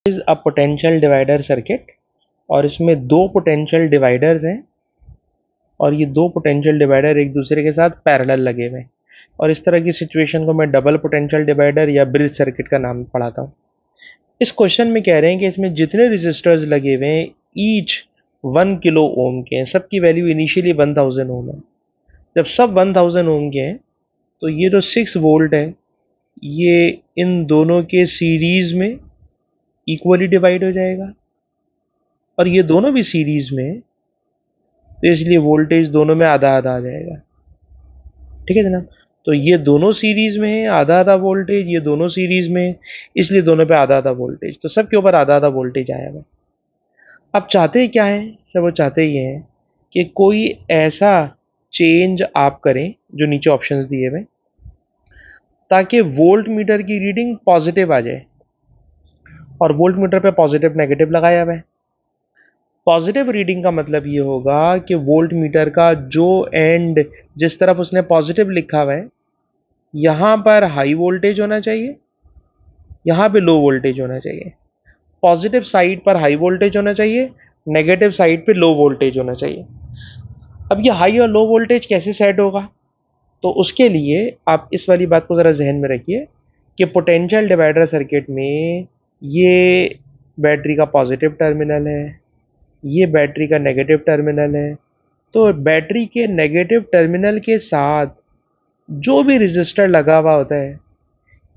Is a potential divider circuit और इसमें दो पोटेंशियल डिवाइडर्स हैं और ये दो पोटेंशियल डिवाइडर एक दूसरे के साथ पैरेलल लगे हुए हैं और इस तरह की सिचुएशन को मैं डबल पोटेंशियल डिवाइडर या ब्रिज सर्किट का नाम पढ़ाता हूँ। इस क्वेश्चन में कह रहे हैं कि इसमें जितने रजिस्टर्स लगे हुए हैं ईच 1 किलो ओम के हैं, सबकी वैल्यू इनिशियली 1000 ओम है। जब सब 1000 ओम के हैं तो ये जो 6 वोल्ट है ये इन दोनों के सीरीज में इक्वली डिवाइड हो जाएगा और ये दोनों भी सीरीज में, तो इसलिए वोल्टेज दोनों में आधा आधा आ जाएगा। ठीक है जनाब, तो ये दोनों सीरीज में है, आधा आधा वोल्टेज, ये दोनों सीरीज में है, इसलिए दोनों पे आधा आधा वोल्टेज, तो सबके ऊपर आधा आधा वोल्टेज आया हुआ। अब चाहते क्या है सर? वो चाहते ये हैं कि कोई ऐसा चेंज आप करें जो नीचे ऑप्शंस दिए हुए, ताकि वोल्ट मीटर की रीडिंग पॉजिटिव आ जाए और वोल्ट मीटर पे पॉजिटिव नेगेटिव लगाया हुआ है। पॉजिटिव रीडिंग का मतलब ये होगा कि वोल्ट मीटर का जो एंड जिस तरफ उसने पॉजिटिव लिखा हुआ है यहां पर हाई वोल्टेज होना चाहिए, यहां पे लो वोल्टेज होना चाहिए। पॉजिटिव साइड पर हाई वोल्टेज होना चाहिए, नेगेटिव साइड पे लो वोल्टेज होना चाहिए। अब ये हाई और लो वोल्टेज कैसे सेट होगा? तो उसके लिए आप इस वाली बात को ज़रा जहन में रखिए कि पोटेंशियल डिवाइडर सर्किट में ये बैटरी का पॉजिटिव टर्मिनल है, ये बैटरी का नेगेटिव टर्मिनल है। तो बैटरी के नेगेटिव टर्मिनल के साथ जो भी रेजिस्टर लगा हुआ होता है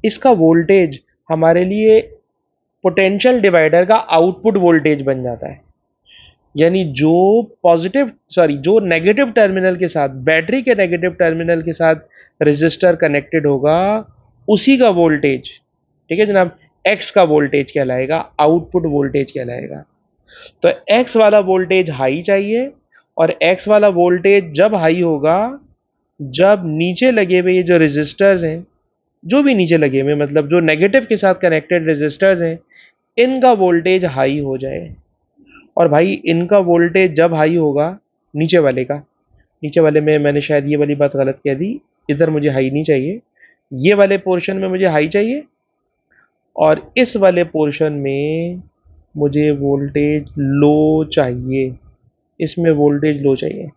इसका वोल्टेज हमारे लिए पोटेंशियल डिवाइडर का आउटपुट वोल्टेज बन जाता है। यानी जो नेगेटिव टर्मिनल के साथ, बैटरी के नेगेटिव टर्मिनल के साथ रेजिस्टर कनेक्टेड होगा उसी का वोल्टेज, ठीक है जनाब, एक्स का वोल्टेज कहलाएगा, आउटपुट वोल्टेज कहलाएगा। तो एक्स वाला वोल्टेज हाई चाहिए और एक्स वाला वोल्टेज जब हाई होगा जब नीचे लगे हुए ये जो रेजिस्टर्स हैं, जो भी नीचे लगे हुए मतलब जो नेगेटिव के साथ कनेक्टेड रेजिस्टर्स हैं, इनका वोल्टेज हाई हो जाए। और भाई इनका वोल्टेज जब हाई होगा, नीचे वाले का, नीचे वाले में मैंने शायद ये वाली बात गलत कह दी, इधर मुझे हाई नहीं चाहिए, ये वाले पोर्शन में मुझे हाई चाहिए और इस वाले पोर्शन में मुझे वोल्टेज लो चाहिए, इसमें वोल्टेज लो चाहिए।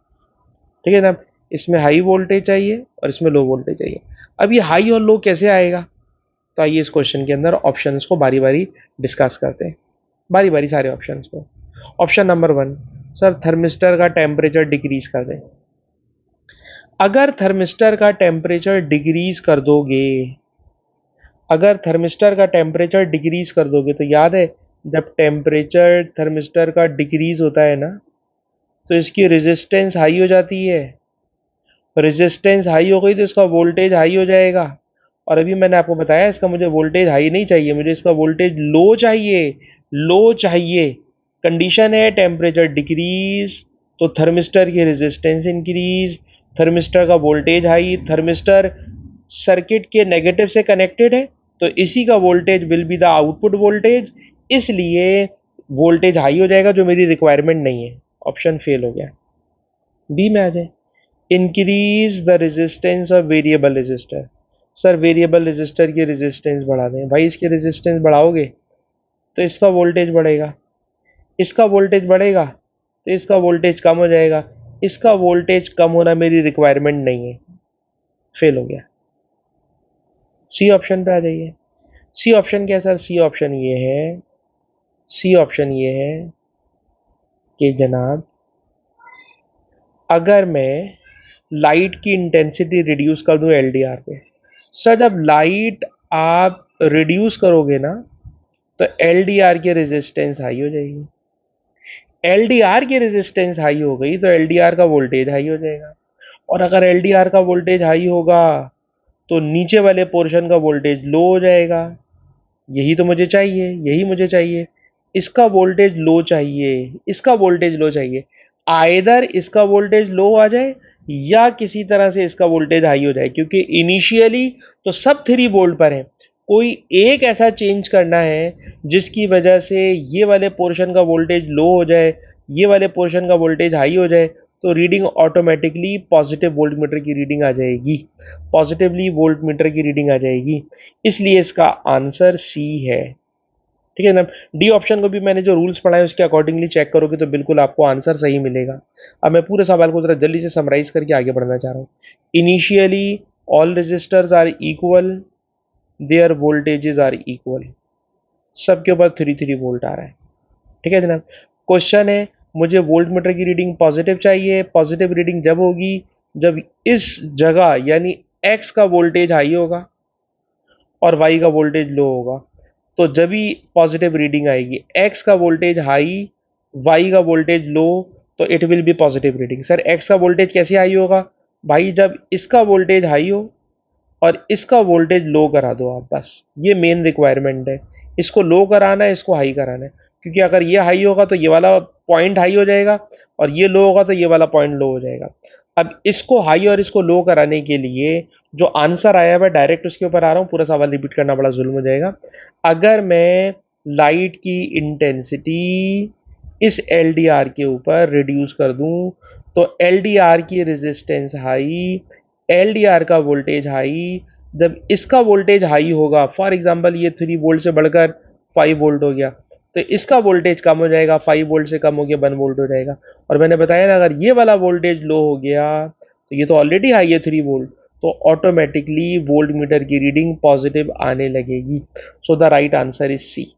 ठीक है ना, इसमें हाई वोल्टेज चाहिए और इसमें लो वोल्टेज चाहिए। अब ये हाई और लो कैसे आएगा? तो आइए इस क्वेश्चन के अंदर ऑप्शंस को बारी बारी डिस्कस करते हैं, बारी बारी सारे ऑप्शंस को। ऑप्शन नंबर 1, सर थर्मिस्टर का टेम्परेचर डिक्रीज कर दें। अगर थर्मिस्टर का टेम्परेचर डिक्रीज कर दोगे, अगर थर्मिस्टर का टेम्परेचर डिक्रीज कर दोगे, तो याद है जब टेम्परेचर थर्मिस्टर का डिक्रीज होता है ना तो इसकी रेजिस्टेंस हाई हो जाती है, रेजिस्टेंस हाई हो गई तो इसका वोल्टेज हाई हो जाएगा। और अभी मैंने आपको बताया इसका मुझे वोल्टेज हाई नहीं चाहिए, मुझे इसका वोल्टेज लो चाहिए, लो चाहिए। कंडीशन है टेम्परेचर डिक्रीज तो थर्मिस्टर की रेजिस्टेंस इंक्रीज, थर्मिस्टर का वोल्टेज हाई, थर्मिस्टर सर्किट के नेगेटिव से कनेक्टेड है तो इसी का voltage will be the output voltage, इसलिए वोल्टेज हाई हो जाएगा जो मेरी रिक्वायरमेंट नहीं है। ऑप्शन फेल हो गया। बी में आ जाए, increase the resistance of variable resistor. Sir variable resistor की रेजिस्टेंस बढ़ा दें। भाई इसकी रेजिस्टेंस बढ़ाओगे तो इसका वोल्टेज बढ़ेगा, इसका वोल्टेज बढ़ेगा तो इसका वोल्टेज कम हो जाएगा, इसका वोल्टेज कम होना मेरी रिक्वायरमेंट नहीं है। फेल हो गया। सी ऑप्शन पे आ जाइए। सी ऑप्शन क्या है सर? सी ऑप्शन ये है, सी ऑप्शन ये है कि जनाब अगर मैं लाइट की इंटेंसिटी रिड्यूस कर दूं एलडीआर पे। सर जब लाइट आप रिड्यूस करोगे ना तो एलडीआर की रेजिस्टेंस हाई हो जाएगी, एलडीआर की रेजिस्टेंस हाई हो गई तो एलडीआर का वोल्टेज हाई हो जाएगा और अगर एलडीआर का वोल्टेज हाई होगा तो नीचे वाले पोर्शन का वोल्टेज लो हो जाएगा। यही तो मुझे चाहिए, यही मुझे चाहिए। इसका वोल्टेज लो चाहिए, इसका वोल्टेज लो चाहिए। आइदर इसका वोल्टेज लो आ जाए या किसी तरह से इसका वोल्टेज हाई हो जाए, क्योंकि इनिशियली तो सब 3 वोल्ट पर है। कोई एक ऐसा चेंज करना है जिसकी वजह से ये वाले पोर्शन का वोल्टेज लो हो जाए, ये वाले पोर्शन का वोल्टेज हाई हो जाए, तो reading automatically positive volt meter की रीडिंग आ जाएगी, पॉजिटिवली वोल्ट मीटर की रीडिंग आ जाएगी। इसलिए इसका आंसर सी है। ठीक है ना। डी ऑप्शन को भी मैंने जो रूल्स पढ़ाए उसके अकॉर्डिंगली चेक करोगे तो बिल्कुल आपको आंसर सही मिलेगा। अब मैं पूरे सवाल को जरा जल्दी से समराइज करके आगे बढ़ना चाह रहा हूँ। Initially all resistors are equal, their voltages are equal, सबके ऊपर 3 3 वोल्ट आ रहा है। ठीक है जनाब। क्वेश्चन है, मुझे वोल्ट मीटर की रीडिंग पॉजिटिव चाहिए। पॉजिटिव रीडिंग जब होगी जब इस जगह यानी एक्स का वोल्टेज हाई होगा और वाई का वोल्टेज लो होगा। तो जब भी पॉजिटिव रीडिंग आएगी, एक्स का वोल्टेज हाई, वाई का वोल्टेज लो, तो it will be positive reading. Sir x का वोल्टेज कैसे हाई होगा? भाई जब इसका वोल्टेज हाई हो और इसका वोल्टेज लो करा दो आप, बस ये मेन रिक्वायरमेंट है। इसको लो कराना है, इसको हाई कराना है, क्योंकि अगर ये हाई होगा तो ये वाला पॉइंट हाई हो जाएगा और ये लो होगा तो ये वाला पॉइंट लो हो जाएगा। अब इसको हाई और इसको लो कराने के लिए जो आंसर आया मैं डायरेक्ट उसके ऊपर आ रहा हूँ, पूरा सवाल रिपीट करना बड़ा जुल्म हो जाएगा। अगर मैं लाइट की इंटेंसिटी इस एल डी आर के ऊपर रिड्यूस कर दूं तो एल डी आर की resistance high, L D R का वोल्टेज हाई, जब इसका वोल्टेज हाई होगा, फॉर एग्जाम्पल ये 3 वोल्ट से बढ़कर 5 वोल्ट हो गया, तो इसका वोल्टेज कम हो जाएगा, 5 वोल्ट से कम हो गया 1 वोल्ट हो जाएगा। और मैंने बताया ना, अगर ये वाला वोल्टेज लो हो गया तो ये तो ऑलरेडी हाई है 3 वोल्ट, तो ऑटोमेटिकली वोल्ट मीटर की रीडिंग पॉजिटिव आने लगेगी। So the right answer is C.